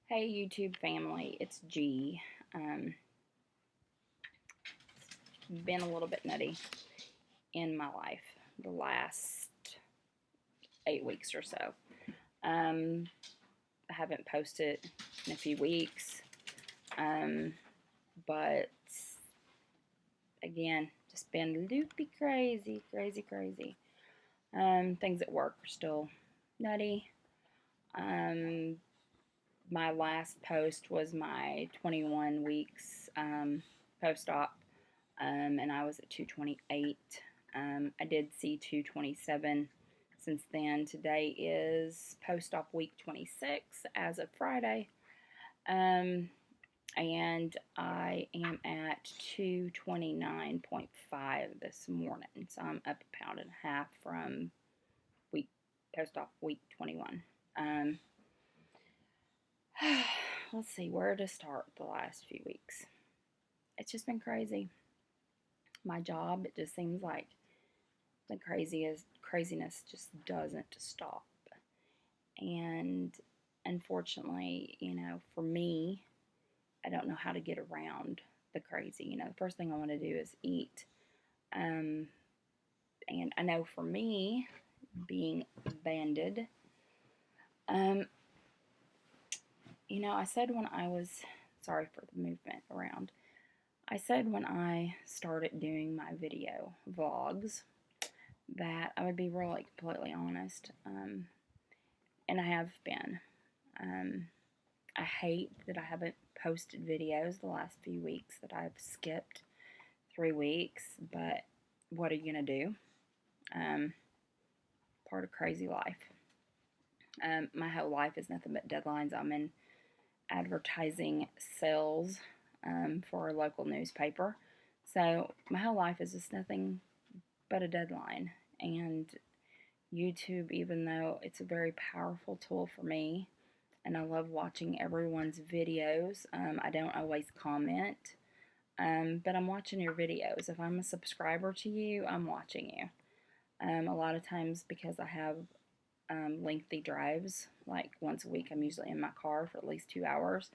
Hey YouTube family, it's G. It's been a little bit nutty in my life the last 8 weeks or so. I haven't posted in a few weeks, but again, just been loopy crazy. Things at work are still nutty. My last post was my 21 weeks post-op, and I was at 228. I did see 227 since then. Today is post-op week 26 as of Friday, and I am at 229.5 this morning, so I'm up 1.5 pounds from post-op week 21. Let's see where to start the last few weeks. It's just been crazy. My job, it just seems like the craziness just doesn't stop. And unfortunately, for me, I don't know how to get around the crazy. The first thing I want to do is eat. And I know for me, being banded, I said when I was, sorry for the movement around, I said when I started doing my video vlogs that I would be really completely honest, and I have been. I hate that I haven't posted videos the last few weeks, that I've skipped 3 weeks, but what are you going to do? Part of crazy life. My whole life is nothing but deadlines. I'm in advertising sales for a local newspaper. So my whole life is just nothing but a deadline. And YouTube, even though it's a very powerful tool for me, and I love watching everyone's videos, I don't always comment, but I'm watching your videos. If I'm a subscriber to you, I'm watching you. A lot of times because I have lengthy drives, like once a week I'm usually in my car for at least 2 hours,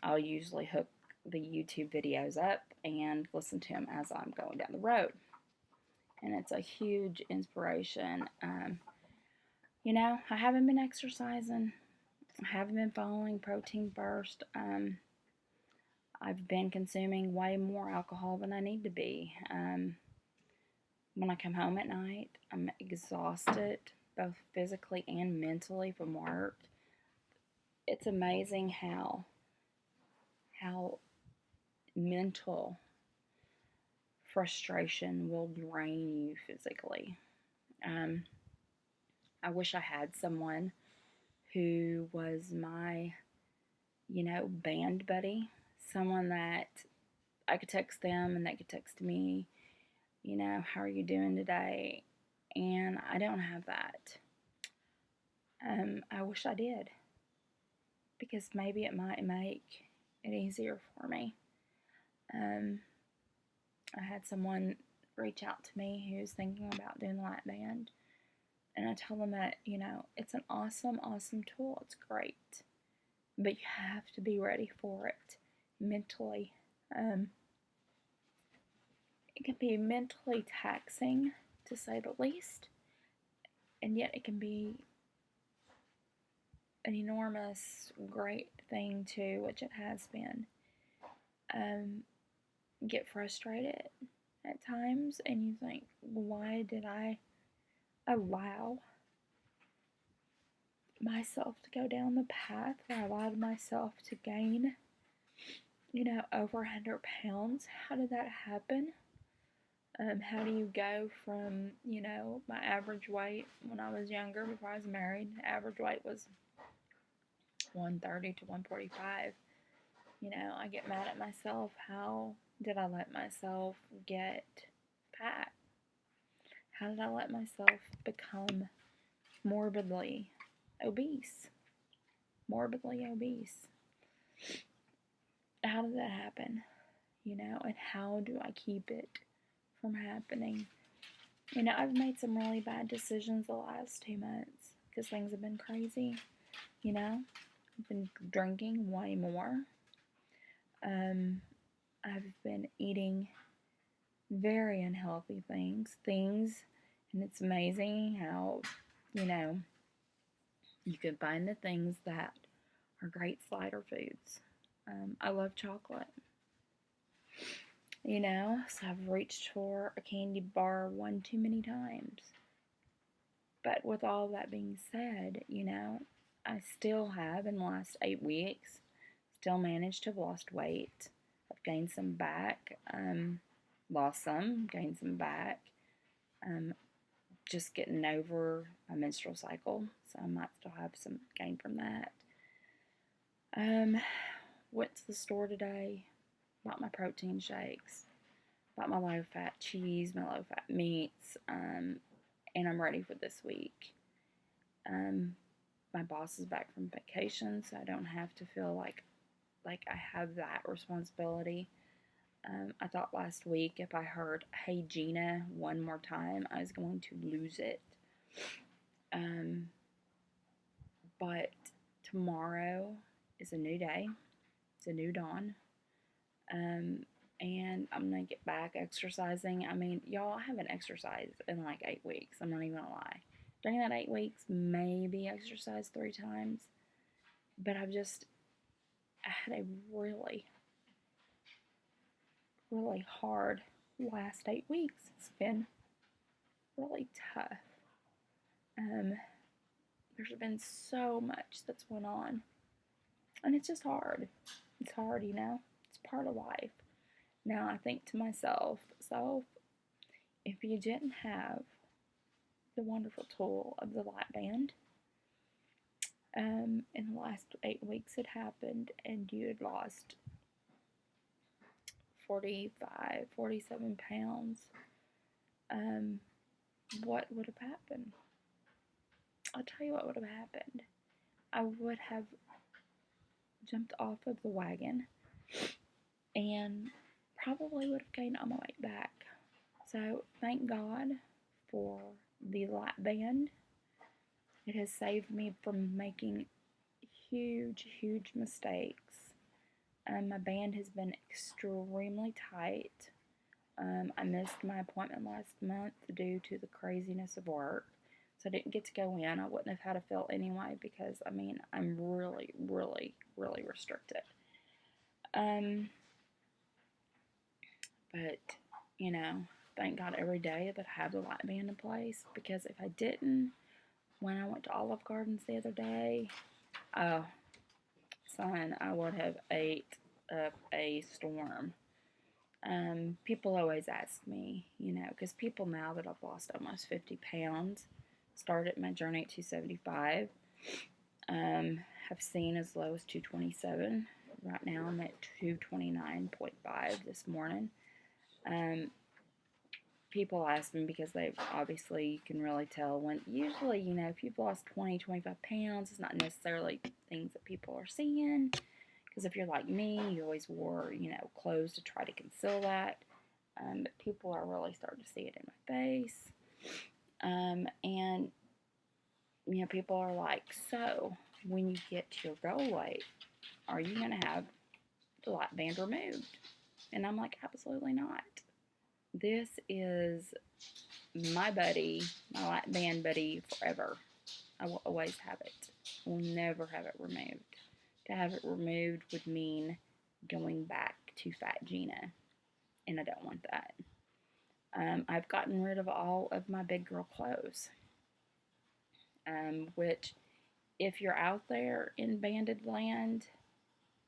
I'll usually hook the YouTube videos up and listen to them as I'm going down the road. And it's a huge inspiration. I haven't been exercising. I haven't been following Protein First. I've been consuming way more alcohol than I need to be. When I come home at night, I'm exhausted, both physically and mentally from work. It's amazing how mental frustration will drain you physically. I wish I had someone who was my, band buddy, someone that I could text them and they could text me, how are you doing today? And I don't have that. I wish I did, because maybe it might make it easier for me. I had someone reach out to me who's thinking about doing the lap band, and I tell them that, it's an awesome tool. It's great, but you have to be ready for it mentally. It can be mentally taxing, to say the least, and yet it can be an enormous, great thing too, which it has been. Get frustrated at times, and you think, why did I allow myself to go down the path where I allowed myself to gain, over 100 pounds? How did that happen? How do you go from, my average weight when I was younger, before I was married, average weight was 130 to 145. I get mad at myself. How did I let myself get fat? How did I let myself become morbidly obese? How did that happen? And how do I keep it from happening? I've made some really bad decisions the last 2 months because things have been crazy. I've been drinking way more. I've been eating very unhealthy things, and it's amazing how, you know, you can find the things that are great slider foods. I love chocolate, so I've reached for a candy bar one too many times. But with all that being said, I still have, in the last 8 weeks, still managed to have lost weight. I've gained some back, lost some, gained some back. Just getting over my menstrual cycle, so I might still have some gain from that. Went to the store today, bought my protein shakes, bought my low-fat cheese, my low-fat meats, and I'm ready for this week. My boss is back from vacation, so I don't have to feel like I have that responsibility. I thought last week if I heard "Hey Gina" one more time, I was going to lose it. But tomorrow is a new day. It's a new dawn. And I'm going to get back exercising. I mean, y'all, I haven't exercised in like 8 weeks. I'm not even going to lie. During that 8 weeks, maybe exercised 3 times. But I had a really, really hard last 8 weeks. It's been really tough. There's been so much that's went on. And it's just hard. It's hard, It's part of life. Now I think to myself, if you didn't have the wonderful tool of the Lap-Band, in the last 8 weeks it happened, and you had lost 45, 47 pounds, what would have happened? I'll tell you what would have happened. I would have jumped off of the wagon and probably would have gained all my weight back. So thank God for the Lap-Band. It has saved me from making huge, huge mistakes. My band has been extremely tight. I missed my appointment last month due to the craziness of work. So I didn't get to go in. I wouldn't have had a fill anyway because, I'm really, really, really restricted. But, thank God every day that I have the Lap-Band in place, because if I didn't, when I went to Olive Gardens the other day, oh, son, I would have ate up a storm. People always ask me, because people now that I've lost almost 50 pounds, started my journey at 275, have seen as low as 227. Right now I'm at 229.5 this morning. People ask me because they obviously, you can really tell when, usually, if you've lost 20, 25 pounds, it's not necessarily things that people are seeing. Because if you're like me, you always wore, clothes to try to conceal that. But people are really starting to see it in my face. And, people are like, so, when you get to your goal weight, are you going to have the Lap-Band removed? And I'm like, absolutely not. This is my buddy, my Lap-Band buddy forever. I will always have it. I will never have it removed. To have it removed would mean going back to Fat Gina, and I don't want that. I've gotten rid of all of my big girl clothes, which, if you're out there in banded land,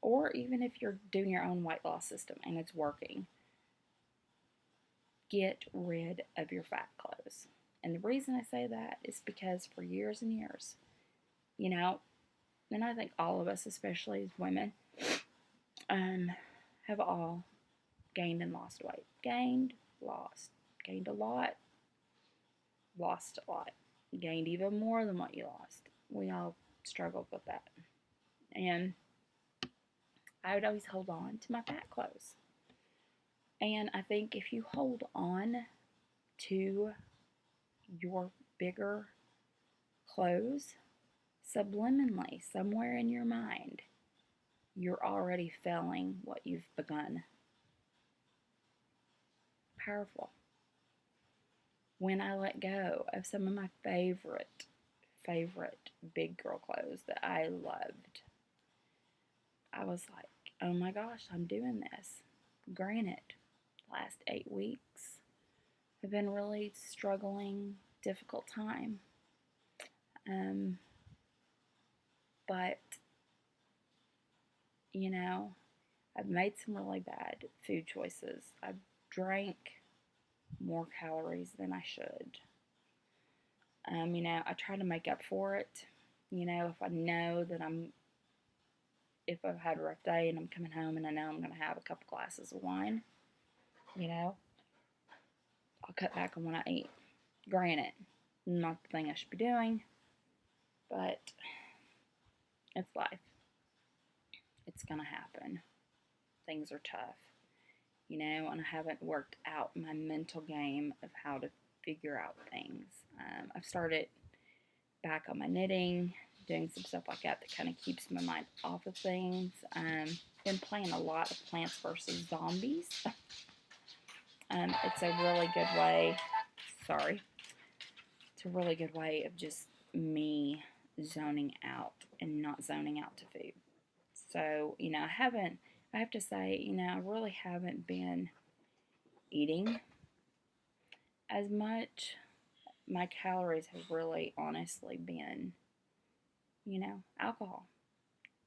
or even if you're doing your own weight loss system and it's working, get rid of your fat clothes. And the reason I say that is because for years and years, and I think all of us, especially as women, have all gained and lost weight. Gained, lost. Gained a lot, lost a lot. Gained even more than what you lost. We all struggled with that. And I would always hold on to my fat clothes. And I think if you hold on to your bigger clothes, subliminally, somewhere in your mind, you're already failing what you've begun. Powerful. When I let go of some of my favorite big girl clothes that I loved, I was like, oh my gosh, I'm doing this. Granted, last 8 weeks have been really struggling, difficult time. Um, but, you know, I've made some really bad food choices. I've drank more calories than I should. I try to make up for it. If I know that if I've had a rough day and I'm coming home and I know I'm going to have a couple glasses of wine, I'll cut back on what I eat. Granted, not the thing I should be doing, but it's life. It's going to happen. Things are tough, and I haven't worked out my mental game of how to figure out things. I've started back on my knitting, doing some stuff like that kind of keeps my mind off of things. Been playing a lot of Plants vs. Zombies. It's a really good way, it's a really good way of just me zoning out and not zoning out to food. So, I have to say, I really haven't been eating as much. My calories have really honestly been, alcohol,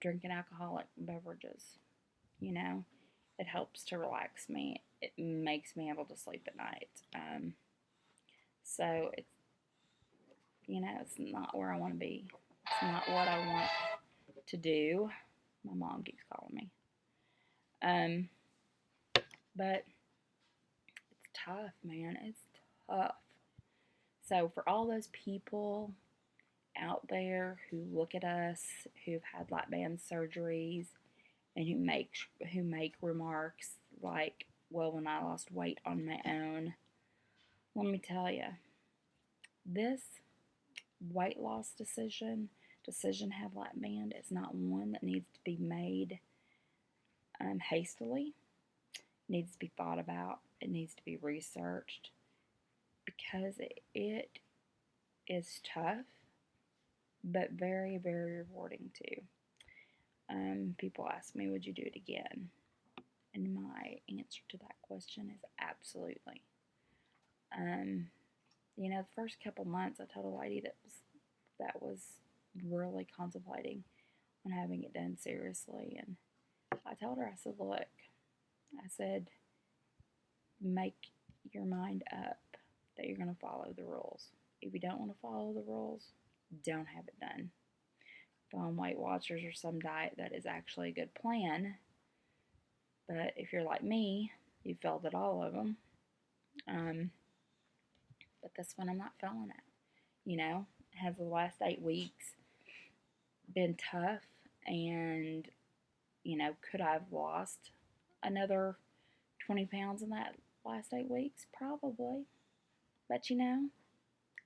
drinking alcoholic beverages. It helps to relax me. It makes me able to sleep at night. So it's not where I want to be. It's not what I want to do. My mom keeps calling me. But it's tough, man. It's tough. So for all those people out there who look at us, who've had lap band surgeries, and who make remarks like, well, when I lost weight on my own, let me tell you, this weight loss decision to have lap band is not one that needs to be made hastily. It needs to be thought about. It needs to be researched because it is tough, but very, very rewarding too. People ask me, would you do it again? And my answer to that question is absolutely. The first couple months, I told a lady that was really contemplating on having it done seriously, and I told her, I said, look, I said, make your mind up that you're going to follow the rules. If you don't want to follow the rules, don't have it done. Go on Weight Watchers or some diet that is actually a good plan. But if you're like me, you failed at all of them. But this one I'm not failing at. Has the last 8 weeks been tough, and could I have lost another 20 pounds in that last 8 weeks? Probably. But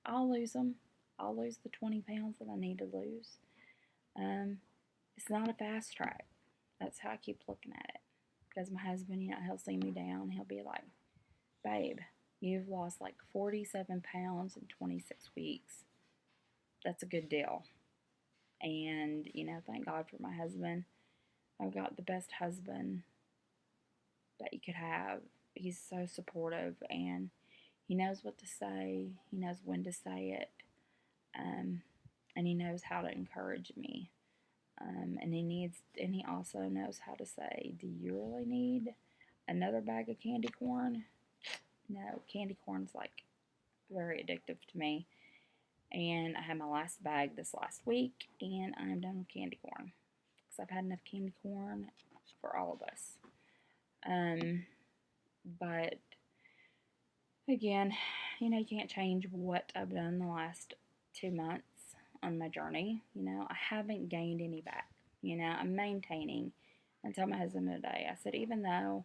I'll lose them. I'll lose the 20 pounds that I need to lose. It's not a fast track. That's how I keep looking at it. Because my husband, he'll see me down. He'll be like, babe, you've lost like 47 pounds in 26 weeks. That's a good deal. And, thank God for my husband. I've got the best husband that you could have. He's so supportive, and he knows what to say. He knows when to say it. And he knows how to encourage me. And he also knows how to say, do you really need another bag of candy corn? No, candy corn's like very addictive to me. And I had my last bag this last week, and I'm done with candy corn. Because I've had enough candy corn for all of us. But again, you can't change what I've done the last 2 months on my journey. I haven't gained any back. I'm maintaining. I told my husband today, I said, even though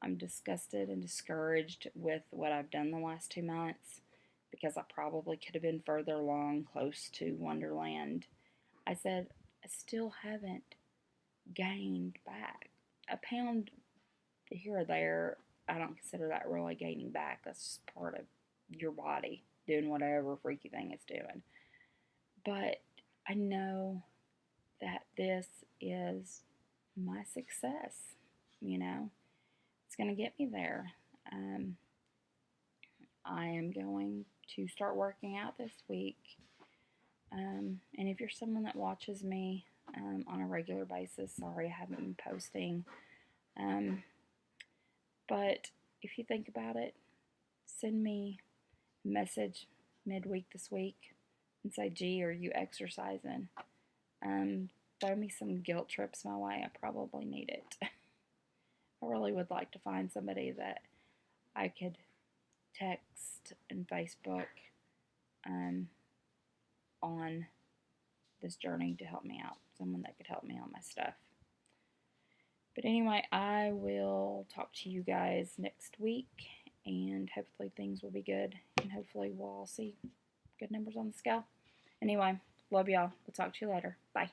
I'm disgusted and discouraged with what I've done the last 2 months, because I probably could have been further along, close to Wonderland, I said, I still haven't gained back. A pound here or there, I don't consider that really gaining back. That's just part of your body doing whatever freaky thing it's doing. But I know that this is my success, you know. It's going to get me there. I am going to start working out this week. And if you're someone that watches me on a regular basis, sorry I haven't been posting. But if you think about it, send me a message midweek this week and say, gee, are you exercising? Throw me some guilt trips my way. I probably need it. I really would like to find somebody that I could text and Facebook on this journey to help me out. Someone that could help me on my stuff. But anyway, I will talk to you guys next week, and hopefully things will be good, and hopefully we'll all see good numbers on the scale. Anyway, love y'all. We'll talk to you later. Bye.